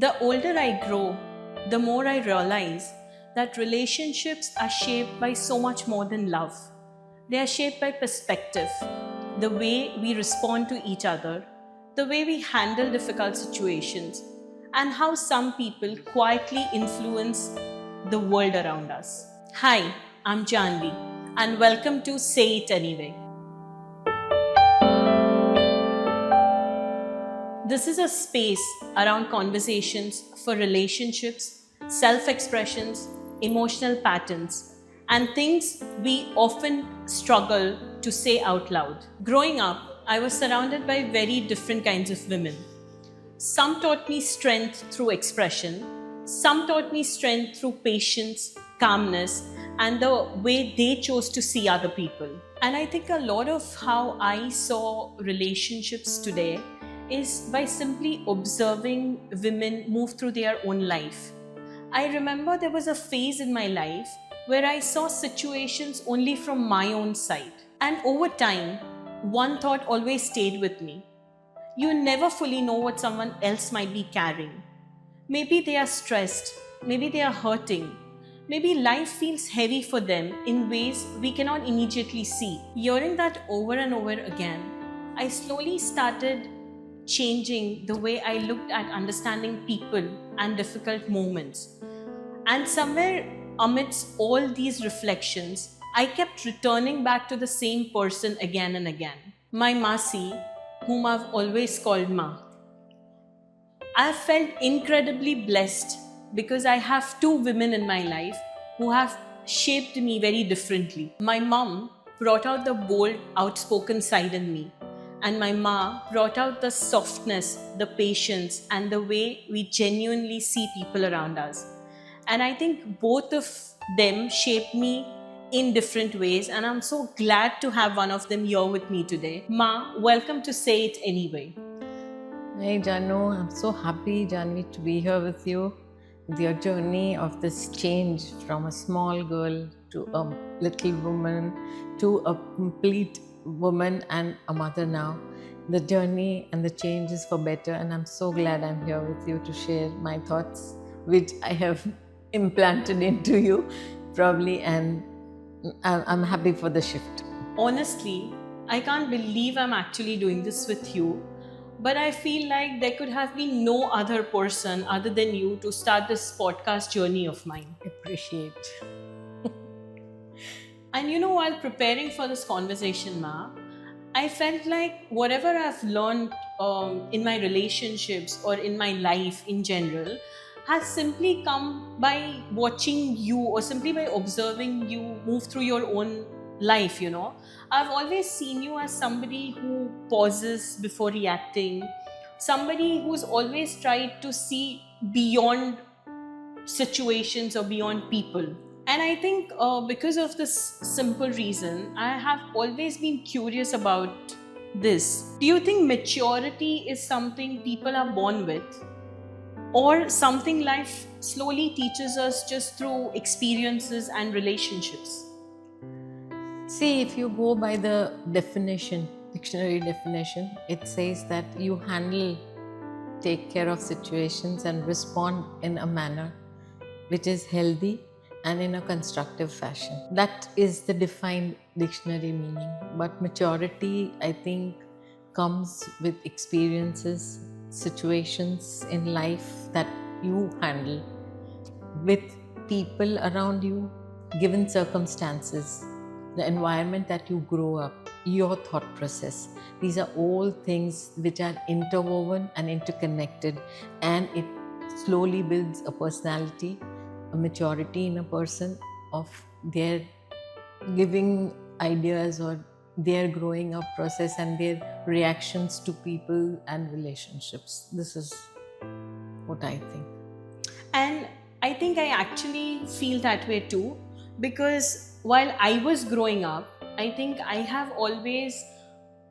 The older I grow, the more I realize that relationships are shaped by so much more than love. They are shaped by perspective, the way we respond to each other, the way we handle difficult situations, and how some people quietly influence the world around us. Hi, I'm Janvi, and welcome to Say It Anyway. This is a space around conversations for relationships, self expressions, emotional patterns, and things we often struggle to say out loud. Growing up, I was surrounded by very different kinds of women. Some taught me strength through expression, some taught me strength through patience, calmness, and the way they chose to see other people. And I think a lot of how I saw relationships today is by simply observing women move through their own life. I remember there was a phase in my life where I saw situations only from my own side. And over time, one thought always stayed with me. You never fully know what someone else might be carrying. Maybe they are stressed, maybe they are hurting, maybe life feels heavy for them in ways we cannot immediately see. Hearing that over and over again, I slowly started changing the way I looked at understanding people and difficult moments. And somewhere amidst all these reflections, I kept returning back to the same person again and again. My Masi, whom I've always called Ma. I felt incredibly blessed because I have two women in my life who have shaped me very differently. My mom brought out the bold, outspoken side in me, and my ma brought out the softness, the patience, and the way we genuinely see people around us. And I think both of them shaped me in different ways, and I'm so glad to have one of them here with me today. Ma, welcome to Say It Anyway. Hey Janu, I'm so happy, Janvi, to be here with you. With your journey of this change from a small girl to a little woman to a complete woman and a mother now. The journey and the change is for better, and I'm so glad I'm here with you to share my thoughts, which I have implanted into you probably, and I'm happy for the shift. Honestly, I can't believe I'm actually doing this with you, but I feel like there could have been no other person other than you to start this podcast journey of mine. Appreciate. And while preparing for this conversation, Ma, I felt like whatever I've learned in my relationships or in my life in general has simply come by watching you or simply by observing you move through your own life. I've always seen you as somebody who pauses before reacting, somebody who's always tried to see beyond situations or beyond people. And I think because of this simple reason, I have always been curious about this. Do you think maturity is something people are born with, or something life slowly teaches us just through experiences and relationships? See, if you go by the definition, dictionary definition, it says that you take care of situations and respond in a manner which is healthy and in a constructive fashion. That is the defined dictionary meaning. But maturity, I think, comes with experiences, situations in life that you handle with people around you, given circumstances, the environment that you grow up, your thought process. These are all things which are interwoven and interconnected, and it slowly builds a personality, a maturity in a person of their giving ideas or their growing up process and their reactions to people and relationships. This is what I think. And I think I actually feel that way too, because while I was growing up, I think I have always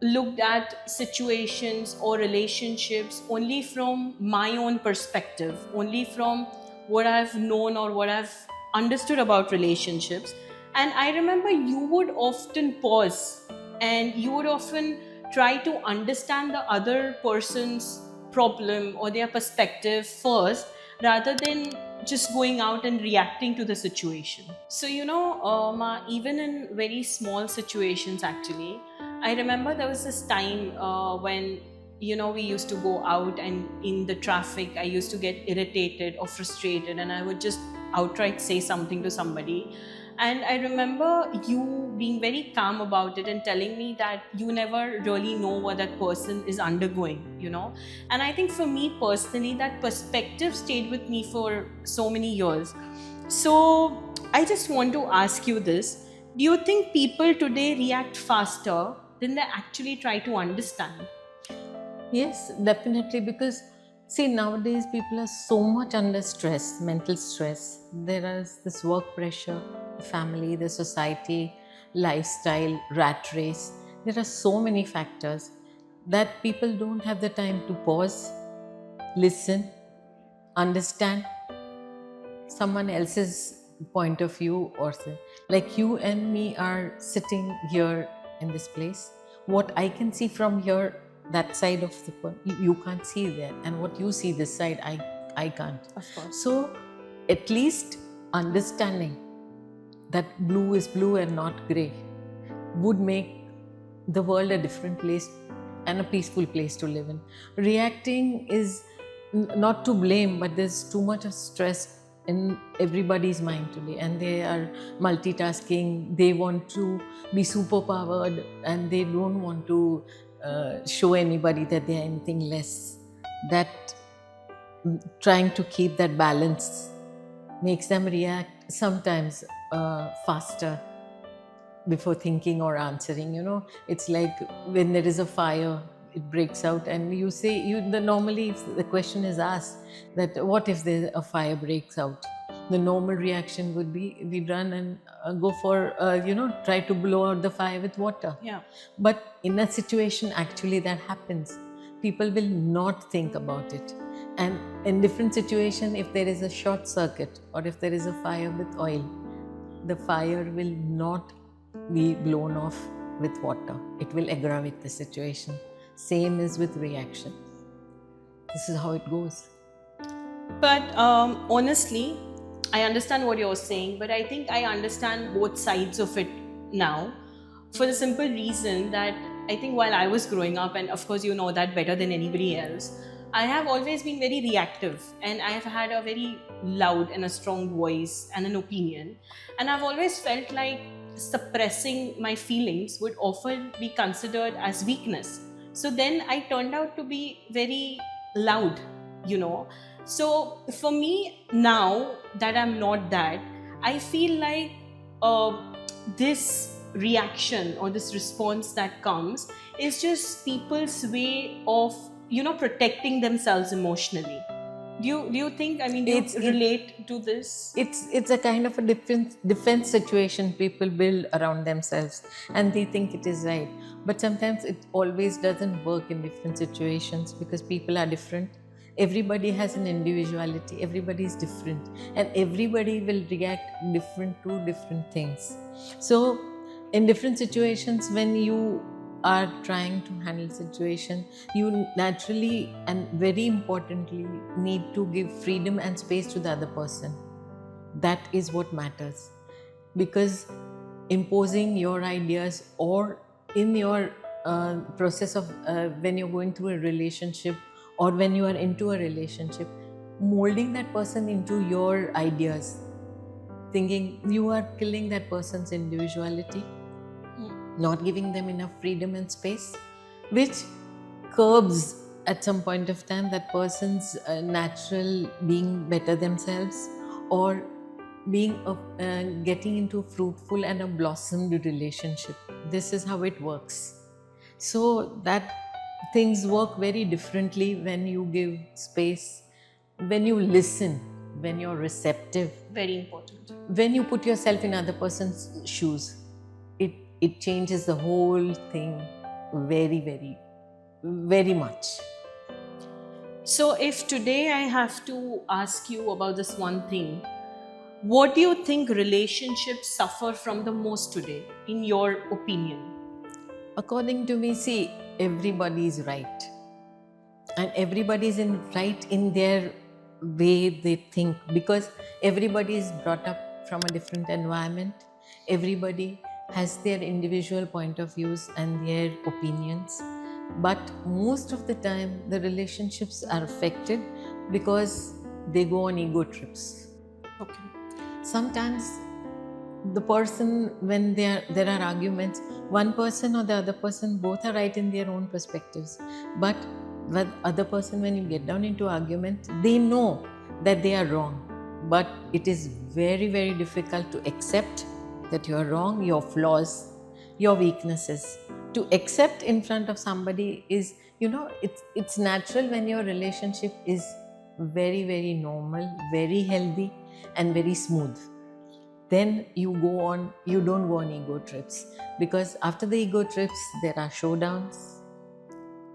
looked at situations or relationships only from my own perspective, only from what I've known or what I've understood about relationships. And I remember you would often pause and you would often try to understand the other person's problem or their perspective first, rather than just going out and reacting to the situation. So, even in very small situations, actually, I remember there was this time when, we used to go out, and in the traffic, I used to get irritated or frustrated, and I would just outright say something to somebody. And I remember you being very calm about it and telling me that you never really know what that person is undergoing. And I think for me personally, that perspective stayed with me for so many years. So I just want to ask you this. Do you think people today react faster than they actually try to understand? Yes, definitely. Because see, nowadays people are so much under stress, mental stress. There is this work pressure, the family, the society, lifestyle, rat race. There are so many factors that people don't have the time to pause, listen, understand someone else's point of view, or like you and me are sitting here in this place. What I can see from here, that side of the you can't see there, and what you see this side, I can't. Of course. So at least understanding that blue is blue and not gray would make the world a different place and a peaceful place to live in. Reacting is not to blame, but there's too much of stress in everybody's mind today, and they are multitasking. They want to be super powered, and they don't want to show anybody that they are anything less. That trying to keep that balance makes them react sometimes faster before thinking or answering. It's like when there is a fire, it breaks out, and you say, normally if the question is asked that what if a fire breaks out, the normal reaction would be we run and go for try to blow out the fire with water. Yeah. But in a situation actually that happens, people will not think about it. And in different situation, if there is a short circuit or if there is a fire with oil, the fire will not be blown off with water. It will aggravate the situation. Same is with reaction. This is how it goes. But honestly, I understand what you're saying, but I think I understand both sides of it now, for the simple reason that I think while I was growing up, and of course you know that better than anybody else, I have always been very reactive, and I have had a very loud and a strong voice and an opinion. And I've always felt like suppressing my feelings would often be considered as weakness. So then I turned out to be very loud. So for me, now that I'm not that, I feel like this reaction or this response that comes is just people's way of protecting themselves emotionally. Do you think, do you relate to this? It's a kind of a defense situation people build around themselves, and they think it is right. But sometimes it always doesn't work in different situations, because people are different. Everybody has an individuality. Everybody is different, and everybody will react different to different things. So in different situations, when you are trying to handle situation, you naturally and very importantly need to give freedom and space to the other person. That is what matters, because imposing your ideas, or in your process of when you're going through a relationship, or when you are into a relationship, molding that person into your ideas, thinking you are killing that person's individuality, not giving them enough freedom and space, which curbs at some point of time that person's natural being better themselves, or being getting into a fruitful and a blossomed relationship. This is how it works. So that things work very differently when you give space, when you listen, when you're receptive. Very important. When you put yourself in other person's shoes, it changes the whole thing very, very, very much. So if today I have to ask you about this one thing, what do you think relationships suffer from the most today, in your opinion? According to me, see, everybody is right. and everybody is right in their way they think, because everybody is brought up from a different environment. Everybody has their individual point of views and their opinions, but most of the time the relationships are affected because they go on ego trips. Okay. Sometimes the person, when there are arguments, one person or the other person, both are right in their own perspectives, but the other person, when you get down into argument, they know that they are wrong, but it is very, very difficult to accept that you are wrong, your flaws, your weaknesses. To accept in front of somebody is, it's natural when your relationship is very, very normal, very healthy and very smooth. Then you don't go on ego trips, because after the ego trips there are showdowns,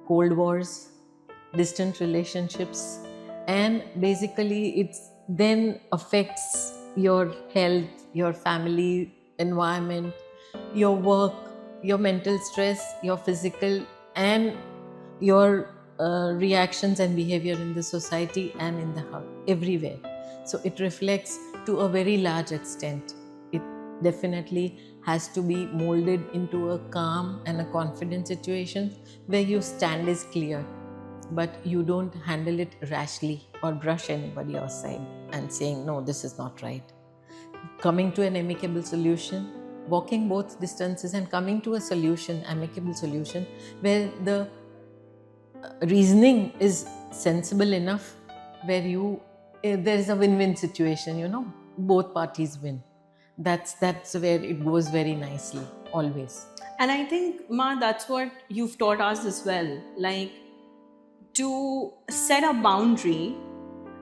cold wars, distant relationships, and basically it then affects your health, your family environment, your work, your mental stress, your physical, and your reactions and behavior in the society and in the house, everywhere. So it reflects to a very large extent. It definitely has to be molded into a calm and a confident situation where your stand is clear, but you don't handle it rashly or brush anybody aside and saying, no, this is not right. Coming to an amicable solution, walking both distances and coming to a solution, amicable solution, where the reasoning is sensible enough, where there is a win-win situation, both parties win. That's where it goes very nicely, always. And I think, Ma, that's what you've taught us as well. Like, to set a boundary,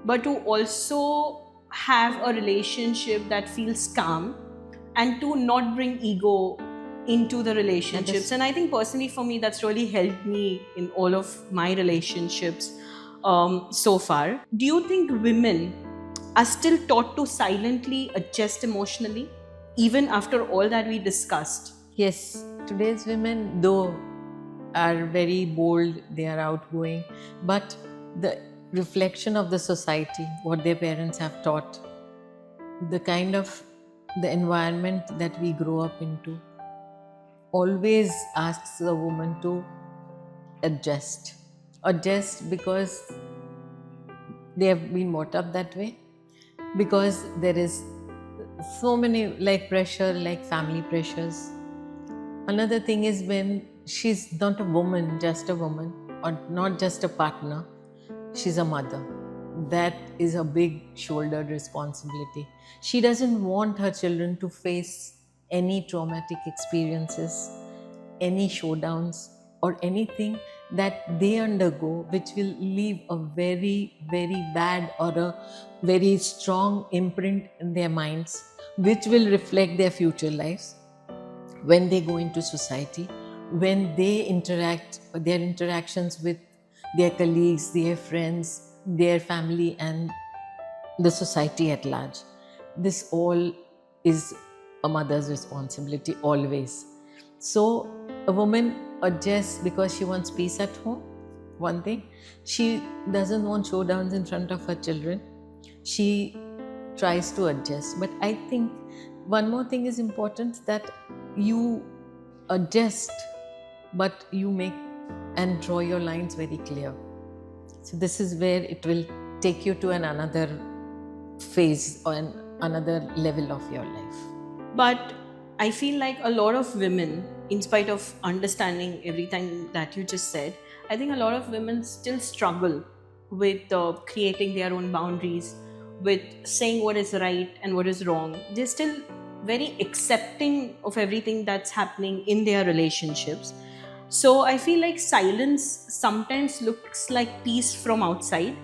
but to also have a relationship that feels calm, and to not bring ego into the relationships. And I think personally for me, that's really helped me in all of my relationships so far. Do you think women are still taught to silently adjust emotionally, even after all that we discussed? Yes, today's women, though, are very bold, they are outgoing, but the reflection of the society, what their parents have taught, the environment that we grow up into, always asks a woman to adjust. Adjust because they have been brought up that way, because there is so many pressure, like family pressures. Another thing is when she's not a woman, just a woman, or not just a partner, she's a mother. That is a big shouldered responsibility. She doesn't want her children to face any traumatic experiences, any showdowns, or anything that they undergo which will leave a very, very bad or a very strong imprint in their minds, which will reflect their future lives when they go into society, when they interact, their interactions with their colleagues, their friends, their family, and the society at large. This all is a mother's responsibility, always. So a woman adjusts because she wants peace at home, one thing. She doesn't want showdowns in front of her children. She tries to adjust. But I think one more thing is important, that you adjust, but you make and draw your lines very clear. So this is where it will take you to another phase or another level of your life. But I feel like a lot of women, in spite of understanding everything that you just said, I think a lot of women still struggle with creating their own boundaries, with saying what is right and what is wrong. They're still very accepting of everything that's happening in their relationships. So I feel like silence sometimes looks like peace from outside,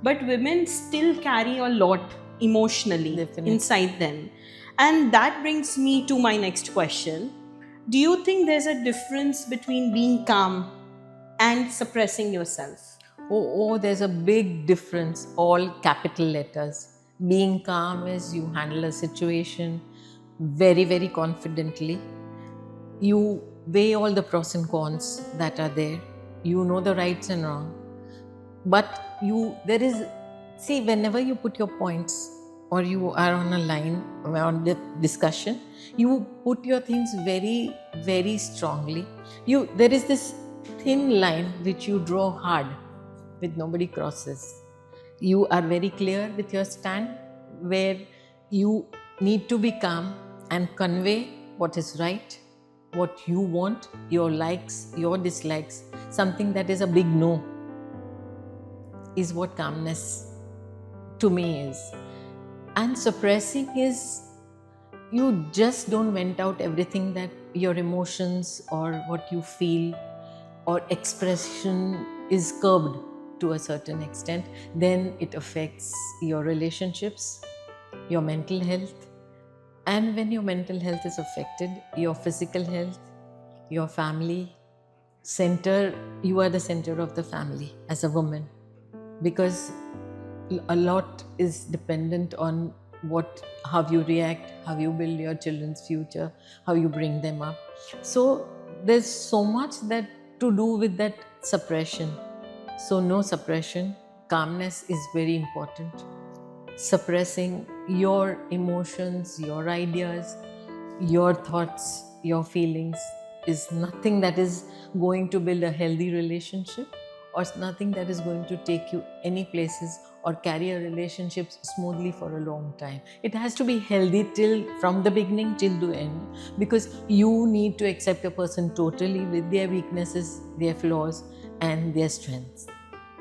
but women still carry a lot emotionally Definitely. inside them. And that brings me to my next question. Do you think there's a difference between being calm and suppressing yourself? Oh, there's a big difference, all capital letters. Being calm is you handle a situation very, very confidently. You weigh all the pros and cons that are there. You know the rights and wrong. but there is, see, whenever you put your points or you are on a line on the discussion, you put your things very, very strongly. There is this thin line which you draw hard, which nobody crosses. You are very clear with your stand, where you need to be calm and convey what is right, what you want, your likes, your dislikes. Something that is a big no is what calmness to me is. And suppressing is, you just don't vent out everything that your emotions or what you feel, or expression is curbed to a certain extent. Then it affects your relationships, your mental health. And when your mental health is affected, your physical health, your family center, you are the center of the family as a woman, because a lot is dependent on how you react, how you build your children's future, how you bring them up. So there's so much that to do with that suppression. So no suppression. Calmness is very important. Suppressing your emotions, your ideas, your thoughts, your feelings is nothing that is going to build a healthy relationship, or nothing that is going to take you any places or carry a relationship smoothly for a long time. It has to be healthy from the beginning till the end, because you need to accept a person totally with their weaknesses, their flaws, and their strengths.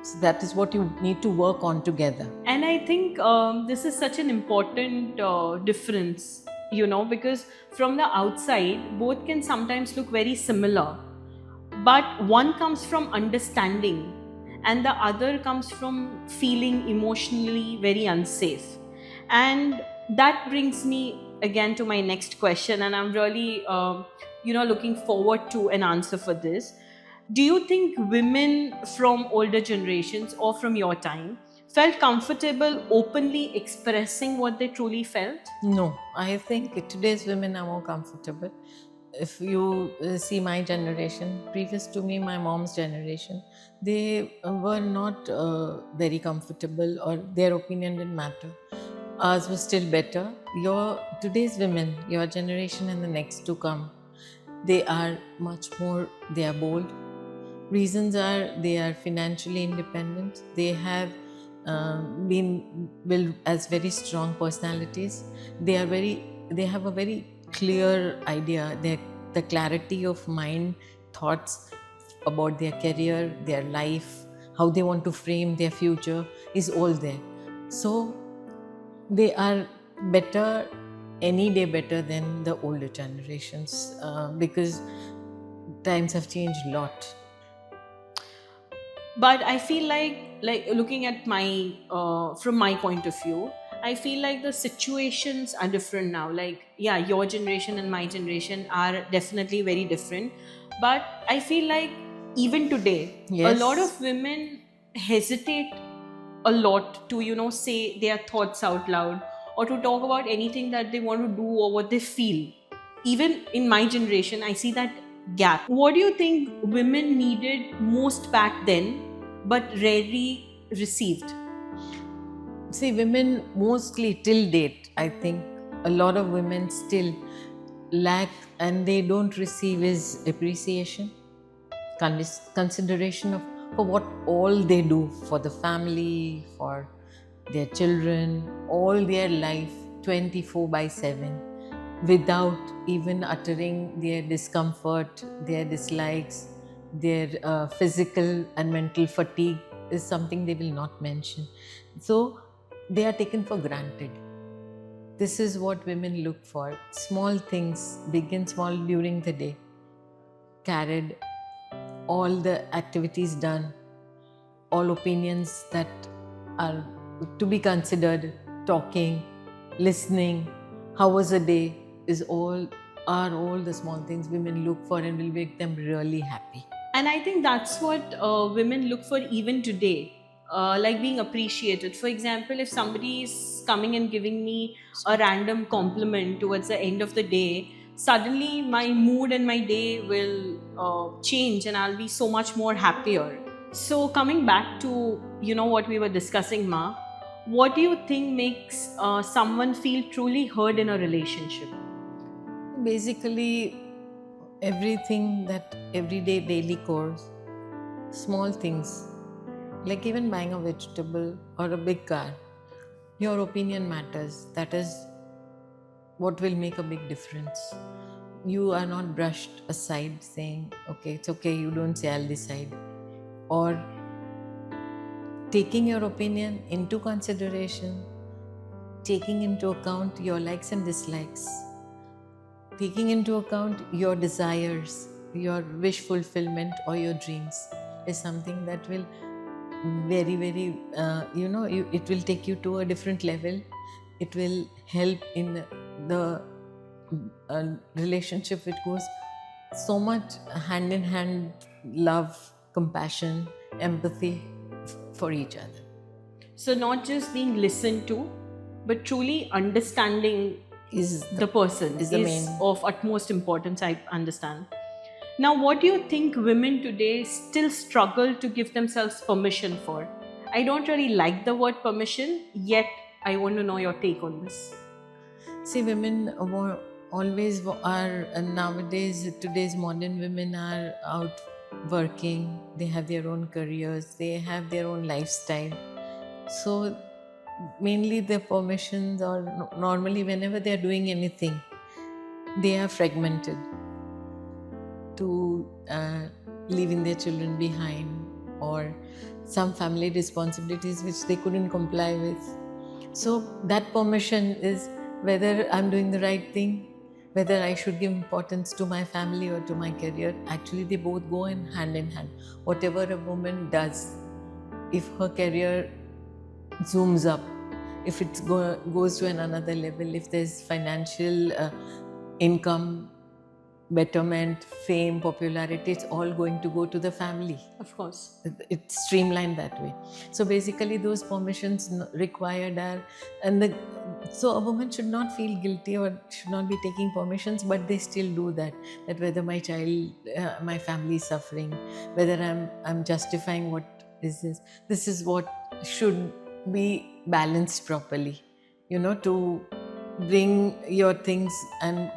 So that is what you need to work on together. And I think this is such an important difference, because from the outside, both can sometimes look very similar. But one comes from understanding, and the other comes from feeling emotionally very unsafe. And that brings me again to my next question, and I'm really, looking forward to an answer for this. Do you think women from older generations or from your time felt comfortable openly expressing what they truly felt? No, I think today's women are more comfortable. If you see my generation, previous to me, my mom's generation, they were not very comfortable, or their opinion didn't matter. Ours was still better. Today's women, your generation and the next to come, they are much more, they are bold. Reasons are, they are financially independent. They have been built as very strong personalities. They have a very clear idea. The clarity of mind, thoughts about their career, their life, how they want to frame their future is all there. So they are better, any day better than the older generations, because times have changed a lot. But I feel like looking at my from my point of view, I feel like the situations are different now. Your generation and my generation are definitely very different, but I feel like even today, Yes. a lot of women hesitate a lot to say their thoughts out loud, or to talk about anything that they want to do or what they feel. Even in my generation, I see that gap. What do you think women needed most back then but rarely received? See, women mostly till date, I think a lot of women still lack, and they don't receive, is appreciation, consideration for what all they do for the family, for their children, all their life, 24/7, without even uttering their discomfort, their dislikes, their physical and mental fatigue is something they will not mention. So they are taken for granted. This is what women look for. Small things, big and small, during the day. Carried, all the activities done, all opinions that are to be considered, talking, listening, how was the day, are all the small things women look for, and will make them really happy. And I think that's what women look for even today. Like being appreciated. For example, if somebody is coming and giving me a random compliment towards the end of the day, suddenly my mood and my day will change, and I'll be so much more happier. So coming back to what we were discussing, Ma, what do you think makes someone feel truly heard in a relationship? Basically, everything that everyday daily chores, small things, like even buying a vegetable or a big car, your opinion matters. That is what will make a big difference. You are not brushed aside saying, okay, it's okay, you don't say, I'll decide. Or taking your opinion into consideration, taking into account your likes and dislikes, taking into account your desires, your wish fulfillment, or your dreams is something that will it will take you to a different level. It will help in the relationship. It goes so much hand in hand, love, compassion, empathy for each other. So not just being listened to, but truly understanding Is the person is the main. of utmost importance, I understand. Now, what do you think women today still struggle to give themselves permission for? I don't really like the word permission, yet I want to know your take on this. See, women always are nowadays. Today's modern women are out working. They have their own careers. They have their own lifestyle. So mainly their permissions, or normally whenever they are doing anything, they are fragmented to leaving their children behind, or some family responsibilities which they couldn't comply with. So that permission is whether I'm doing the right thing, whether I should give importance to my family or to my career. Actually, they both go in hand. Whatever a woman does, if her career zooms up, if it goes to another level, if there's financial income, betterment, fame, popularity, it's all going to go to the family. Of course. It's streamlined that way. So basically those permissions required are, so a woman should not feel guilty or should not be taking permissions, but they still do that whether my child, my family is suffering, whether I'm justifying what is this is what should be balanced properly, to bring your things and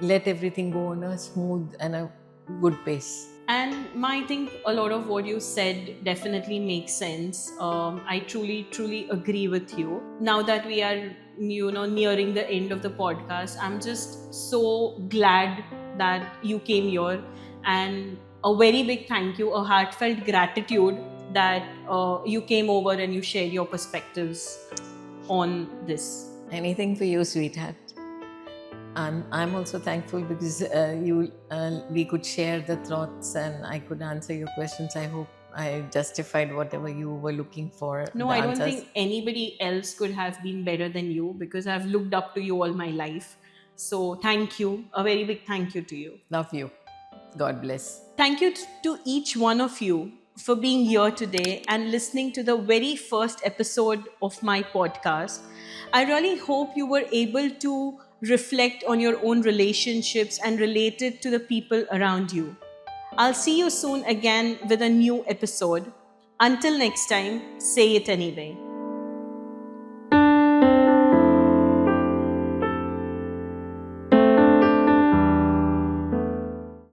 let everything go on a smooth and a good pace. And I think a lot of what you said definitely makes sense. I truly agree with you. Now that we are, nearing the end of the podcast, I'm just so glad that you came here, and a very big thank you, a heartfelt gratitude that you came over and you shared your perspectives on this. Anything for you, sweetheart. I'm also thankful because we could share the thoughts and I could answer your questions. I hope I justified whatever you were looking for. No, I don't think anybody else could have been better than you, because I've looked up to you all my life. So thank you. A very big thank you to you. Love you. God bless. Thank you to each one of you for being here today and listening to the very first episode of my podcast. I really hope you were able to reflect on your own relationships and relate it to the people around you. I'll see you soon again with a new episode. Until next time, say it anyway.